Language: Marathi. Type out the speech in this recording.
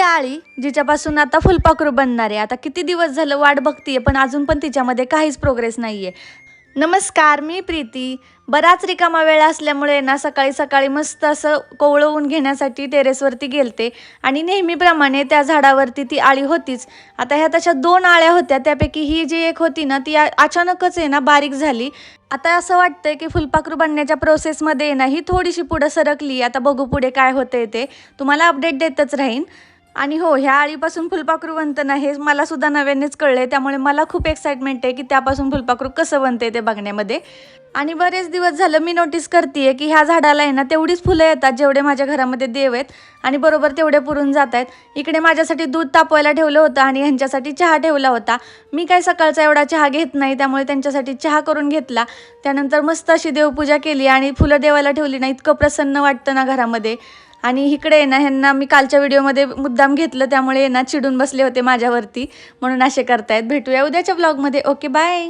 आळी जिच्यापासून आता फुलपाखरू बनणार आहे। आता किती दिवस झालं वाट बघतीये, पण अजून पण तिच्यामध्ये काहीच प्रोग्रेस नाहीये। नमस्कार, मी प्रीती। बराच रिकामा वेळ असल्यामुळे ना सकाळी सकाळी मस्त असं कोवळं ऊन घेण्यासाठी टेरेसवरती गेलते आणि नेहमीप्रमाणे त्या झाडावरती ती आळी होतीच। आता ह्या तशा 2 आळ्या होत्या, त्यापैकी ही जी एक होती ना ती अचानकच आहे ना बारीक झाली। आता असं वाटतंय की फुलपाखरू बनण्याच्या प्रोसेसमध्ये ना ही थोडीशी पुढे सरकली। आता बघू पुढे काय होतंय ते, तुम्हाला अपडेट देतच राहीन। आणि हो, ह्या आळीपासून फुलपाखरू बनतं ना हे मला सुद्धा नव्यानेच कळले, त्यामुळे मला खूप एक्साइटमेंट आहे की त्यापासून फुलपाखरू कसं बनते ते बघण्यामध्ये। आणि बरेच दिवस झालं मी नोटीस करते की ह्या झाडाला आहे ना तेवढीच फुलं येतात जेवढे माझ्या घरामध्ये देव आहेत, आणि बरोबर तेवढे पुरून जात आहेत। इकडे माझ्यासाठी दूध तापवायला ठेवलं होतं आणि ह्यांच्यासाठी चहा ठेवला होता। मी काय सकाळचा एवढा चहा घेत नाही, त्यामुळे त्यांच्यासाठी चहा करून घेतला। त्यानंतर मस्त अशी देवपूजा केली आणि फुलं देवाला ठेवली ना, इतकं प्रसन्न वाटतं ना घरामध्ये। आणि इकडे ना ह्यांना मी कालच्या व्हिडिओमध्ये मुद्दाम घेतलं, त्यामुळे ना चिडून बसले होते माझ्यावरती, म्हणून असे करतायत। भेटूया उद्याच्या ब्लॉगमध्ये। Okay, bye.